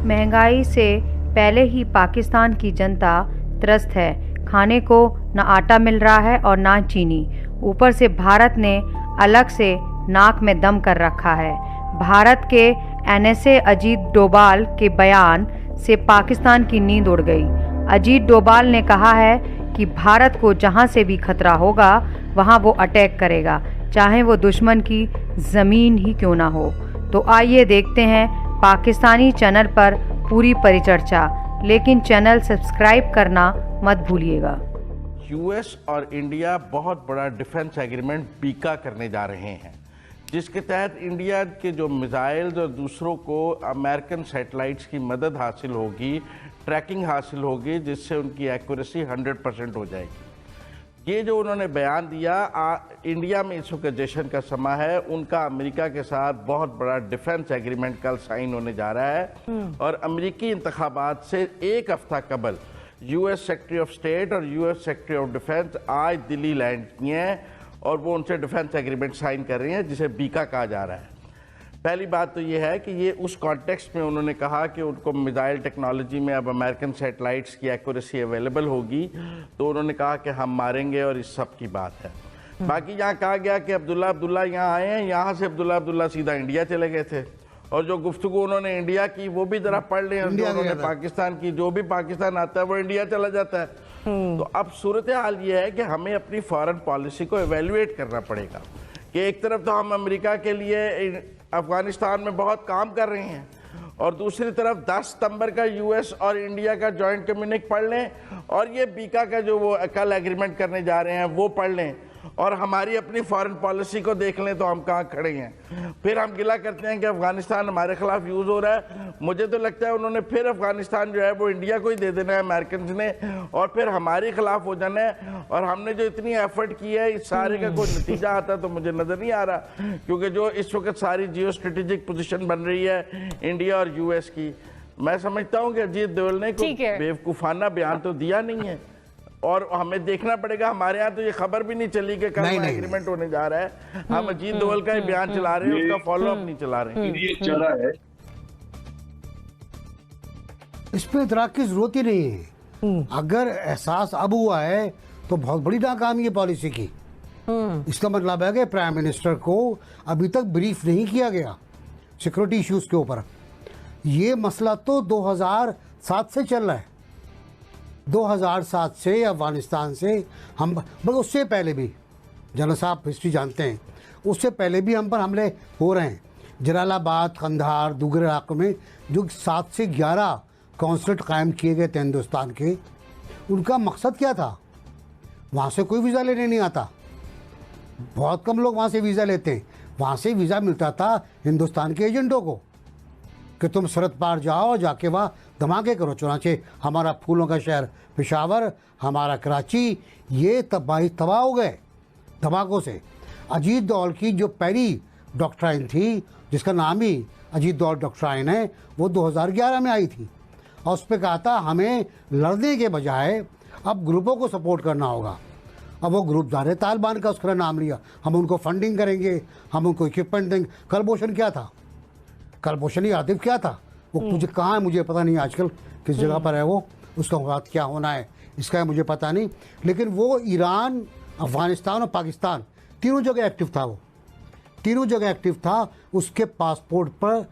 महंगाई से पहले ही पाकिस्तान की जनता त्रस्त है। खाने को न आटा मिल रहा है और ना चीनी। ऊपर से भारत ने अलग से नाक में दम कर रखा है। भारत के एनएसए अजीत डोभाल के बयान से पाकिस्तान की नींद उड़ गई। अजीत डोभाल ने कहा है कि भारत को जहां से भी खतरा होगा वहां वो अटैक करेगा, चाहे वो दुश्मन की ज़मीन ही क्यों ना हो। तो आइए देखते हैं पाकिस्तानी चैनल पर पूरी परिचर्चा, लेकिन चैनल सब्सक्राइब करना मत भूलिएगा। यूएस और इंडिया बहुत बड़ा डिफेंस एग्रीमेंट बीका करने जा रहे हैं, जिसके तहत इंडिया के जो मिसाइल्स और दूसरों को अमेरिकन सैटेलाइट्स की मदद हासिल होगी, ट्रैकिंग हासिल होगी, जिससे उनकी एक्यूरेसी 100% हो जाएगी। ये जो उन्होंने बयान दिया, इंडिया में इस वक्त जश्न का समय है। उनका अमेरिका के साथ बहुत बड़ा डिफेंस एग्रीमेंट कल साइन होने जा रहा है और अमेरिकी इंतखाबात से एक हफ्ता कबल यूएस सेक्रेटरी ऑफ स्टेट और यूएस सेक्रेटरी ऑफ डिफेंस आज दिल्ली लैंड किए हैं और वो उनसे डिफेंस एग्रीमेंट साइन कर रहे हैं, जिसे बीका कहा जा रहा है। पहली बात तो ये है कि ये उस कॉन्टेक्स्ट में उन्होंने कहा कि उनको मिसाइल टेक्नोलॉजी में अब अमेरिकन सैटेलाइट्स की एक्यूरेसी अवेलेबल होगी, तो उन्होंने कहा कि हम मारेंगे और इस सब की बात है। बाकी यहाँ कहा गया कि अब्दुल्ला यहाँ आए हैं, यहाँ से अब्दुल्ला सीधा इंडिया चले गए थे और जो गुफ्तगू उन्होंने इंडिया की वो भी जरा पढ़ लें। उन्होंने पाकिस्तान की, जो भी पाकिस्तान आता है वो इंडिया चला जाता है। तो अब सूरत हाल ये है कि हमें अपनी फॉरेन पॉलिसी को एवेल्युएट करना पड़ेगा कि एक तरफ तो हम अमेरिका के लिए अफगानिस्तान में बहुत काम कर रहे हैं और दूसरी तरफ 10 सितंबर का यूएस और इंडिया का जॉइंट कम्युनिक पढ़ लें और ये बीका का जो वो कल एग्रीमेंट करने जा रहे हैं वो पढ़ लें और हमारी अपनी फॉरेन पॉलिसी को देख लें तो हम कहाँ खड़े हैं। फिर हम गिला करते हैं कि अफगानिस्तान हमारे खिलाफ यूज़ हो रहा है। मुझे तो लगता है उन्होंने फिर अफगानिस्तान जो है वो इंडिया को ही दे देना है अमेरिकन ने और फिर हमारे खिलाफ हो जाना है। और हमने जो इतनी एफर्ट की है इस सारे का कोई नतीजा आता तो मुझे नज़र नहीं आ रहा, क्योंकि जो इस वक्त सारी जियो स्ट्रेटेजिक पोजिशन बन रही है इंडिया और यूएस की, मैं समझता हूँ कि अजीत डोभाल ने कोई बेवकूफ़ाना बयान तो दिया नहीं है और हमें देखना पड़ेगा। हमारे यहाँ तो ये खबर भी नहीं चली कि कल एग्रीमेंट होने जा रहा है। हम अजीत डोभाल का ही बयान चला रहे हैं, उसका फॉलो अप नहीं चला रहे हैं। ये चला है, इस पे इतराक की जरूरत ही नहीं है। अगर एहसास अब हुआ है तो बहुत बड़ी नाकामी है पॉलिसी की। इसका मतलब है कि प्राइम मिनिस्टर को अभी तक ब्रीफ नहीं किया गया सिक्योरिटी इश्यूज के ऊपर। ये मसला तो 2007 से चल रहा है। 2007 से अफगानिस्तान से हम, बस उससे पहले भी, जनरल साहब हिस्ट्री जानते हैं, उससे पहले भी हम पर हमले हो रहे हैं। जलालाबाद, कंधार, दूसरे इलाकों में जो 7 से 11 कौंसलेट कायम किए गए थे हिंदुस्तान के, उनका मकसद क्या था? वहाँ से कोई वीज़ा लेने नहीं आता, बहुत कम लोग वहाँ से वीज़ा लेते हैं। वहाँ से वीज़ा मिलता था हिंदुस्तान के एजेंटों को कि तुम सरहद पार जाओ, जाके वहाँ धमाके करो। चुनाचे हमारा फूलों का शहर पेशावर, हमारा कराची, ये तबाह हो गए धमाकों से। अजीत डोभाल की जो पहली डॉक्ट्राइन थी, जिसका नाम ही अजीत डोभाल डॉक्ट्राइन है, वो 2011 में आई थी और उस पर कहा था हमें लड़ने के बजाय अब ग्रुपों को सपोर्ट करना होगा। अब वो ग्रुप जा रहे तालिबान का, उसका नाम लिया, हम उनको फंडिंग करेंगे, हम उनको इक्विपमेंट देंगे। कलभूषण क्या था? कलभूषण ही आतिफ क्या था? वो मुझे कहाँ है मुझे पता नहीं, आजकल किस जगह पर है वो, उसका बात क्या होना है इसका मुझे पता नहीं। लेकिन वो ईरान, अफ़गानिस्तान और पाकिस्तान तीनों जगह एक्टिव था। वो तीनों जगह एक्टिव था। उसके पासपोर्ट पर,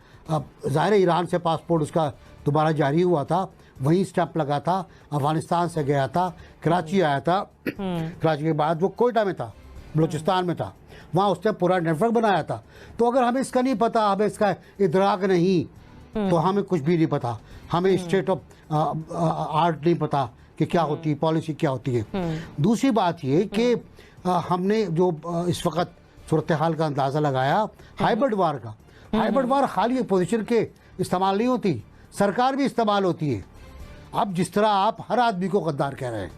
ज़ाहिर ईरान से पासपोर्ट उसका दोबारा जारी हुआ था, वहीं स्टैंप लगा था। अफ़गानिस्तान से गया था, कराची आया था, कराची के बाद वो कोयटा में था, बलूचिस्तान में था, वहाँ उसने पूरा नेटवर्क बनाया था। तो अगर हमें इसका नहीं पता, हमें इसका इदराक नहीं, तो हमें कुछ भी नहीं पता। हमें स्टेट ऑफ आर्ट नहीं पता कि क्या होती है, पॉलिसी क्या होती है। दूसरी बात ये कि हमने जो इस वक्त सूरत हाल का अंदाज़ा लगाया हाइब्रिड वार का, हाइब्रिड वार खाली पोजीशन के इस्तेमाल नहीं होती, सरकार भी इस्तेमाल होती है। अब जिस तरह आप हर आदमी को गद्दार कह रहे हैं,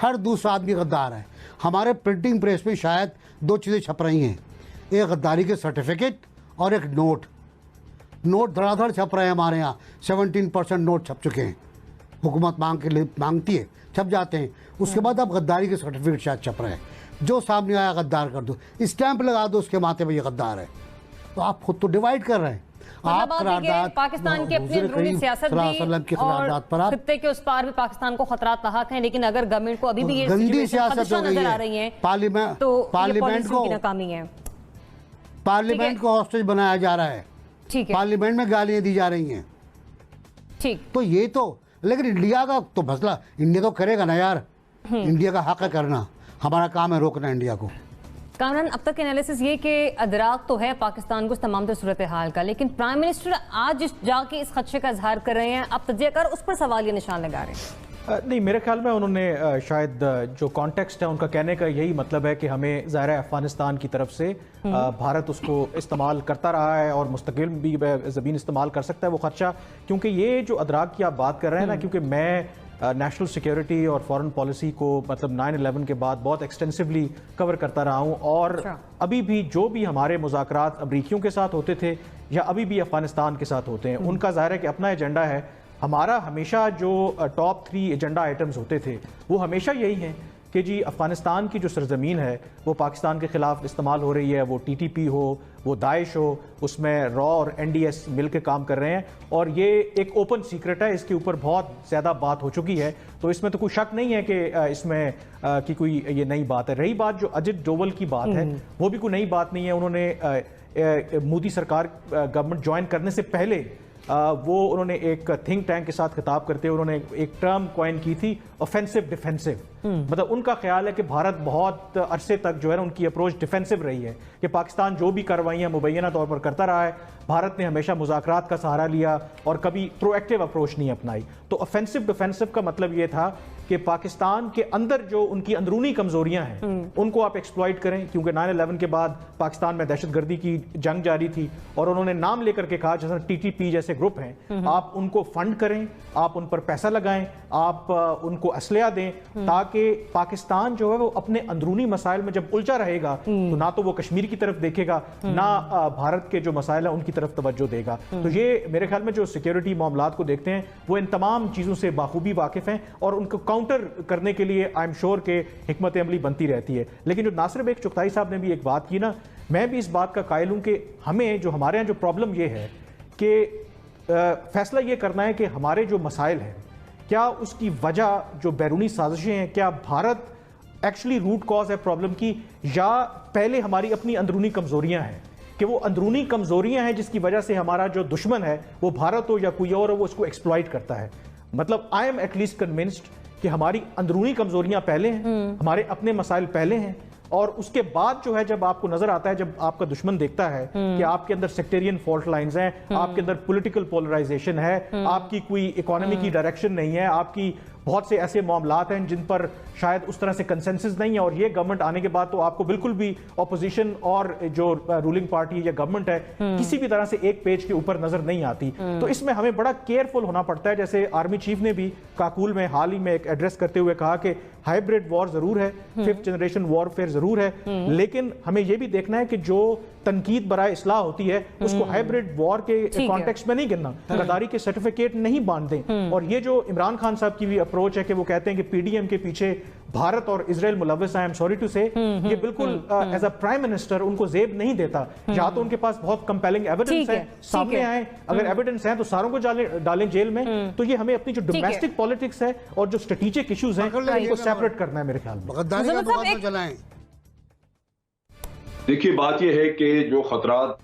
हर दूसरा आदमी गद्दार है। हमारे प्रिंटिंग प्रेस में शायद 2 चीज़ें छप रही हैं, एक गद्दारी के सर्टिफिकेट और एक नोट धड़ाधड़ छप रहे हैं हमारे यहाँ। 17% नोट छप चुके हैं, हुकूमत मांगती है, छप जाते हैं। उसके बाद अब गद्दारी के सर्टिफिकेट शायद छप रहे हैं। जो सामने आया गद्दार कर दो, स्टैंप लगा दो उसके माथे पे ये गद्दार है। तो आप खुद तो डिवाइड कर रहे हैं। आप करारदाद पाकिस्तान की अपनी अंदरूनी सियासत भी और खित्ते के उस पार भी पाकिस्तान को खतरात लाहक हैं, लेकिन अगर गवर्नमेंट को अभी भी ये गंदी सियासत नजर आ रही है, पार्लियामेंट को नाकामी है, पार्लियामेंट को हॉस्टेज बनाया जा रहा है, ठीक है, पार्लियामेंट में गालियां दी जा रही हैं, ठीक। तो ये तो, लेकिन इंडिया का तो मसला इंडिया तो करेगा ना यार, इंडिया का हक है करना, हमारा काम है रोकना इंडिया को। कामरान, अब तक एनालिसिस ये कि अदराक तो है पाकिस्तान को इस तमाम तर सूरत हाल का, लेकिन प्राइम मिनिस्टर आज जाके इस खदशे का इजहार कर रहे हैं, अब तजियाकार उस पर सवाल या निशान लगा रहे हैं। नहीं, मेरे ख्याल में उन्होंने शायद जो कॉन्टेक्स्ट है उनका कहने का यही मतलब है कि हमें ज़ाहिर है अफगानिस्तान की तरफ से भारत उसको इस्तेमाल करता रहा है और मुस्तकिल भी ज़मीन इस्तेमाल कर सकता है वो खर्चा, क्योंकि ये जो अदराक की आप बात कर रहे हैं ना, क्योंकि मैं नेशनल सिक्योरिटी और फॉरेन पॉलिसी को मतलब 9/11 के बाद बहुत एक्सटेंसिवली कवर करता रहा हूँ, और अभी भी जो भी हमारे मुज़ाकरात अमरीकियों के साथ होते थे या अभी भी अफगानिस्तान के साथ होते हैं, उनका ज़ाहिर है कि अपना एजेंडा है। हमारा हमेशा जो टॉप 3 एजेंडा आइटम्स होते थे वो हमेशा यही हैं कि जी अफ़गानिस्तान की जो सरजमीन है वो पाकिस्तान के ख़िलाफ़ इस्तेमाल हो रही है, वो TTP हो, वो दाइश हो, उसमें रॉ और NDS मिल के काम कर रहे हैं, और ये एक ओपन सीक्रेट है, इसके ऊपर बहुत ज़्यादा बात हो चुकी है, तो इसमें तो कोई शक नहीं है कि इसमें कि कोई ये नई बात है। रही बात जो अजित डोवल की बात है, वो भी कोई नई बात नहीं है। उन्होंने मोदी सरकार गवर्नमेंट ज्वाइन करने से पहले वो उन्होंने एक थिंक टैंक के साथ खिताब करते हुए उन्होंने एक टर्म कॉइन की थी, ऑफेंसिव डिफेंसिव। मतलब उनका ख्याल है कि भारत बहुत अरसे तक जो है ना उनकी अप्रोच डिफेंसिव रही है कि पाकिस्तान जो भी कार्रवाइयाँ मुबैना तौर पर करता रहा है, भारत ने हमेशा मुज़ाकरात का सहारा लिया और कभी प्रोएक्टिव अप्रोच नहीं अपनाई। तो ऑफेंसिव डिफेंसिव का मतलब ये था कि पाकिस्तान के अंदर जो उनकी अंदरूनी कमजोरियां हैं उनको आप एक्सप्लॉइट करें, क्योंकि 9/11 के बाद पाकिस्तान में दहशतगर्दी की जंग जारी थी और उन्होंने नाम लेकर के कहा जैसे TTP जैसे ग्रुप हैं, आप उनको फंड करें, आप उन पर पैसा लगाएं, आप उनको असलहा दें, ताकि पाकिस्तान जो है वो अपने अंदरूनी मसाइल में जब उलझा रहेगा तो ना तो वो कश्मीर की तरफ देखेगा, ना भारत के जो मसाइल हैं उनकी तरफ तवज्जो देगा। तो ये मेरे ख्याल में जो सिक्योरिटी मामलात को देखते हैं वो इन तमाम चीज़ों से बाखूबी वाकिफ हैं और उनको काउंटर करने के लिए आई एम श्योर के हिकमत अमली बनती रहती है। लेकिन जो नासिर बेग चुगताई साहब ने भी एक बात की ना, मैं भी इस बात का कायल हूं कि हमें जो हमारे यहाँ जो प्रॉब्लम ये है कि फैसला ये करना है कि हमारे जो मसाइल हैं क्या उसकी वजह जो बैरूनी साजिशें हैं, क्या भारत एक्चुअली रूट कॉज है प्रॉब्लम की, या पहले हमारी अपनी अंदरूनी कमजोरियां हैं कि वो अंदरूनी कमजोरियां हैं जिसकी वजह से हमारा जो दुश्मन है वो भारत हो या कोई और हो वो उसको एक्सप्लॉइट करता है। मतलब आई एम एटलीस्ट कन्विंस्ड कि हमारी अंदरूनी कमजोरियां पहले हैं, हमारे अपने मसाइल पहले हैं, और उसके बाद जो है जब आपको नजर आता है, जब आपका दुश्मन देखता है कि आपके अंदर सेक्टेरियन फॉल्ट लाइंस हैं, आपके अंदर पॉलिटिकल पोलराइजेशन है, आपकी कोई इकोनॉमी की डायरेक्शन नहीं है, आपकी बहुत से ऐसे मामलात हैं जिन पर शायद उस तरह से कंसेंसस नहीं है, और ये गवर्नमेंट आने के बाद तो आपको बिल्कुल भी ऑपोजिशन और जो रूलिंग पार्टी या गवर्नमेंट है किसी भी तरह से एक पेज के ऊपर नजर नहीं आती। तो इसमें हमें बड़ा केयरफुल होना पड़ता है। जैसे आर्मी चीफ ने भी काकुल में हाल ही में एक एड्रेस करते हुए कहा कि हाइब्रिड वॉर जरूर है, 5th जनरेशन वॉरफेयर जरूर है, लेकिन हमें यह भी देखना है कि जो तनकीद बराए इस्लाह होती है उसको हाइब्रिड वॉर के कॉन्टेक्स्ट में नहीं गिनना, गद्दारी के सर्टिफिकेट नहीं बांध दें। और ये जो इमरान खान साहब की भी अप्रोच है कि वो कहते हैं कि PDM के पीछे भारत और इजराइल मुलव्वस, I am sorry to say, ये बिल्कुल एज अ प्राइम मिनिस्टर उनको जेब नहीं देता। या तो उनको पास बहुत कंपेलिंग एविडेंस है, सामने आए, अगर एविडेंस है तो सारों को डालें जेल में। तो ये हमें अपनी जो डोमेस्टिक पॉलिटिक्स है और जो स्ट्रेटेजिक इश्यूज हैं उनको सेपरेट करना है मेरे ख्याल में। देखिए, बात यह है कि जो खतरात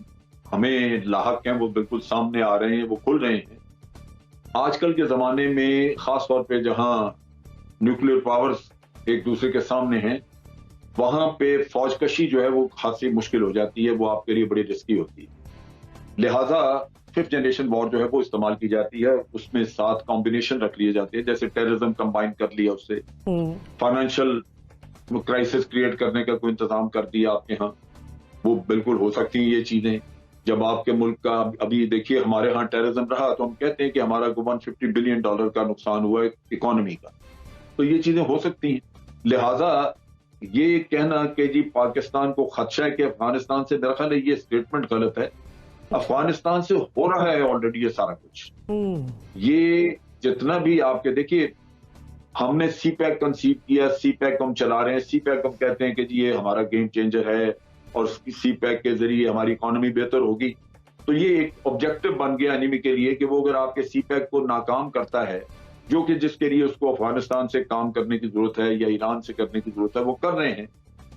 हमें लाहक हैं वो बिल्कुल सामने आ रहे हैं, वो खुल रहे हैं। आजकल के ज़माने में ख़ास तौर पे जहां न्यूक्लियर पावर्स एक दूसरे के सामने हैं, वहां पे फौजकशी जो है वो खासी मुश्किल हो जाती है, वो आपके लिए बड़ी रिस्की होती है। लिहाजा 5th जनरेशन वॉर जो है वो इस्तेमाल की जाती है, उसमें 7 कॉम्बिनेशन रख लिए जाते हैं, जैसे टेररिज्म कंबाइन कर लिया, उससे फाइनेंशियल क्राइसिस क्रिएट करने का कोई इंतजाम कर दिया आपके यहाँ, वो बिल्कुल हो सकती हैं ये चीजें। जब आपके मुल्क का अभी देखिए हमारे यहाँ टेररिज्म रहा तो हम कहते हैं कि हमारा $150 बिलियन का नुकसान हुआ है इकोनॉमी का, तो ये चीजें हो सकती हैं। लिहाजा ये कहना कि जी पाकिस्तान को खदशा है कि अफगानिस्तान से, मेरा ख्याल है ये स्टेटमेंट गलत है। अफगानिस्तान से हो रहा है ऑलरेडी ये सारा कुछ। ये जितना भी आपके देखिए, हमने CPEC कंसीव किया, CPEC हम चला रहे हैं, CPEC हम कहते हैं कि जी ये हमारा गेम चेंजर है और CPEC के जरिए हमारी इकोनॉमी बेहतर होगी। तो ये एक ऑब्जेक्टिव बन गया एनिमी के लिए कि वो अगर आपके सीपैक को नाकाम करता है, जो कि जिसके लिए उसको अफगानिस्तान से काम करने की जरूरत है या ईरान से करने की जरूरत है, वो कर रहे हैं,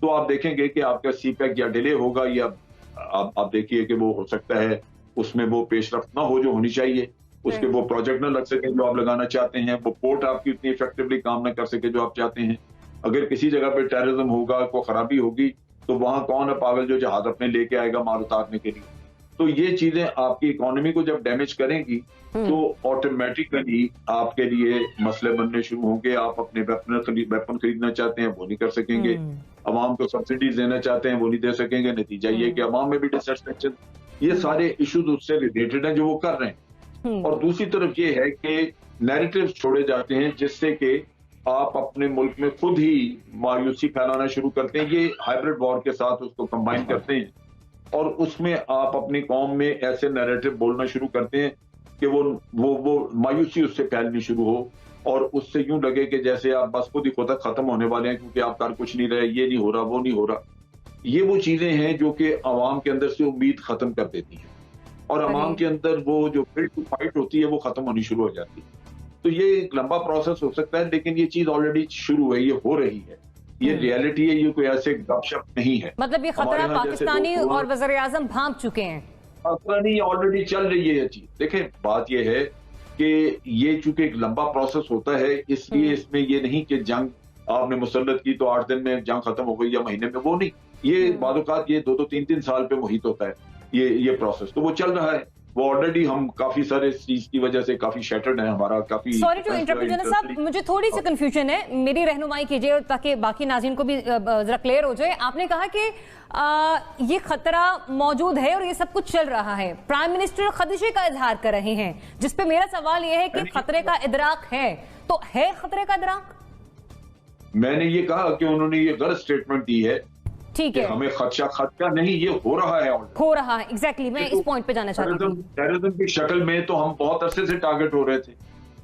तो आप देखेंगे कि आपका सीपैक या डिले होगा या आप देखिए कि वो हो सकता है उसमें वो पेशरफ्त ना हो जो होनी चाहिए, उसके वो प्रोजेक्ट ना लग सके जो आप लगाना चाहते हैं, वो पोर्ट आपकी उतनी इफेक्टिवली काम ना कर सके जो आप चाहते हैं। अगर किसी जगह पे टेररिज्म होगा, कोई खराबी होगी, तो वहां कौन है पागल जो जहाज अपने लेके आएगा मार उतारने के लिए। तो ये चीजें आपकी इकोनॉमी को जब डैमेज करेंगी तो ऑटोमेटिकली आपके लिए मसले बनने शुरू होंगे। आप अपने वेपन खरीदना चाहते हैं वो नहीं कर सकेंगे, अवाम को सब्सिडीज देना चाहते हैं वो नहीं दे सकेंगे। नतीजा ये कि अवाम में भी डिससेटिस्फेक्शन, ये सारे इश्यूज उससे रिलेटेड हैं जो वो कर रहे हैं। और दूसरी तरफ ये है कि नैरेटिव्स छोड़े जाते हैं जिससे कि आप अपने मुल्क में खुद ही मायूसी फैलाना शुरू करते हैं। ये हाइब्रिड वॉर के साथ उसको कंबाइन करते हैं और उसमें आप अपनी कौम में ऐसे नैरेटिव बोलना शुरू करते हैं कि वो मायूसी उससे फैलनी शुरू हो और उससे यूं लगे कि जैसे आप बस खुद ही खुद खत्म होने वाले हैं क्योंकि आप कर कुछ नहीं रहे, ये नहीं हो रहा, वो नहीं हो रहा। ये वो चीजें हैं जो कि अवाम के अंदर से उम्मीद खत्म कर देती हैं और अवाम के अंदर वो जो फिट टू फाइट होती है वो खत्म होनी शुरू हो जाती है। तो ये एक लंबा प्रोसेस हो सकता है, लेकिन ये चीज ऑलरेडी शुरू है, ये हो रही है, ये रियलिटी है, ये कोई ऐसे गपशप नहीं है। मतलब ये खतरा पाकिस्तानी और वज़ीर आज़म भांप चुके हैं। खतरा नहीं, ऑलरेडी चल रही है ये चीज। देखें बात ये है कि ये चूंकि एक लंबा प्रोसेस होता है, इसलिए इसमें ये नहीं कि जंग आपने मुसल्लत की तो 8 दिन में जंग खत्म हो गई या महीने में, वो नहीं। ये बादुकात ये 2-2 3-3 साल पे मुहित होता है ये प्रोसेस, तो वो चल रहा है। वो ऑलरेडी हम काफी सारे इस चीज की वजह से काफी शैटर्ड है हमारा काफी। सॉरी टू इंटरप्ट जनरल साहब, मुझे थोड़ी सी कंफ्यूजन है, मेरी रहनुमाई कीजिए ताकि बाकी नाज़रीन को भी जरा क्लियर हो जाए। आपने कहा कि ये खतरा मौजूद है और ये सब कुछ चल रहा है, प्राइम मिनिस्टर खदशे का इजहार कर रहे हैं, जिस पे मेरा सवाल ये है कि खतरे का इदराक है, तो है खतरे का इदराक? मैंने ये कहा कि उन्होंने ये गलत स्टेटमेंट दी है, ठीक है, हमें खदशा नहीं, ये हो रहा है एग्जैक्टली। मैं इस पॉइंट पे जाना चाहती हूँ। टेररिज्म की शक्ल में तो हम बहुत अरसे से टारगेट हो रहे थे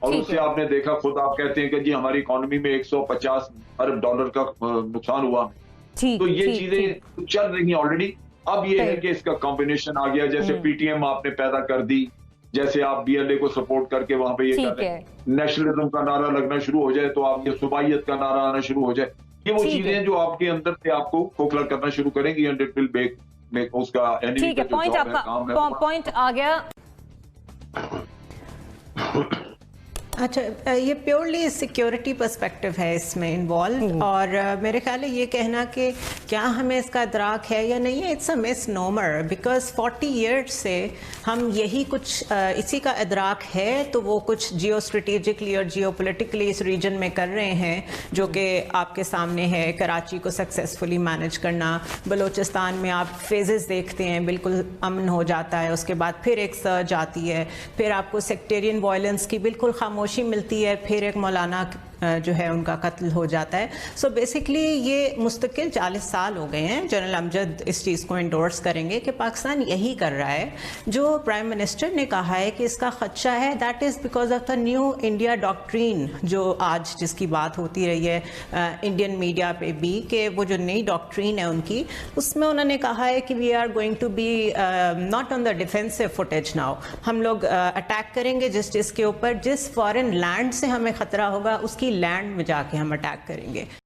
और उससे आपने देखा, खुद आप कहते हैं कि जी हमारी इकोनॉमी में $150 अरब का नुकसान हुआ। तो ये चीजें चल रही हैं ऑलरेडी। अब ये है कि इसका कॉम्बिनेशन आ गया, जैसे पीटीएम आपने पैदा कर दी, जैसे आप बीएलए को सपोर्ट करके वहां पे ये कर रहे हैं, नेशनलिज्म का नारा लगना शुरू हो जाए तो आप ये सुबाइयत का नारा आना शुरू हो जाए। ये वो चीजें जो आपके अंदर से आपको खोखला करना शुरू करेंगी एंड इट विल मेक उसका एनिमी का जो जॉब है, काम है, पॉइंट आ गया। अच्छा, ये प्योरली सिक्योरिटी पर्सपेक्टिव है इसमें इन्वॉल्व, और मेरे ख्याल है ये कहना कि क्या हमें इसका इदराक है या नहीं है, it's a misnomer, because 40 years से हम यही कुछ इसी का इदराक है, तो वो कुछ जियो स्ट्रेटेजिकली और जियो पोलिटिकली इस रीजन में कर रहे हैं जो कि आपके सामने है। कराची को सक्सेसफुली मैनेज करना, बलूचिस्तान में आप फेजेस देखते हैं, बिल्कुल अमन हो जाता है, उसके बाद फिर एक सर्ज आती है, फिर आपको सेक्टेरियन वायलेंस की बिल्कुल खामोशी मिलती है, फिर एक मौलाना जो है उनका कत्ल हो जाता है। सो बेसिकली ये मुस्तकिल 40 साल हो गए हैं। जनरल अमजद इस चीज़ को इंडोर्स करेंगे कि पाकिस्तान यही कर रहा है। जो प्राइम मिनिस्टर ने कहा है कि इसका खदशा है, that is because of the new India doctrine, जो आज जिसकी बात होती रही है इंडियन मीडिया पे भी, कि वो जो नई डॉक्ट्रीन है उनकी, उसमें उन्होंने कहा है कि we are going to be not on the defensive footage now. हम लोग अटैक करेंगे जिसके ऊपर, जिस फॉरेन लैंड से हमें खतरा होगा उसकी लैंड में जाके हम अटैक करेंगे।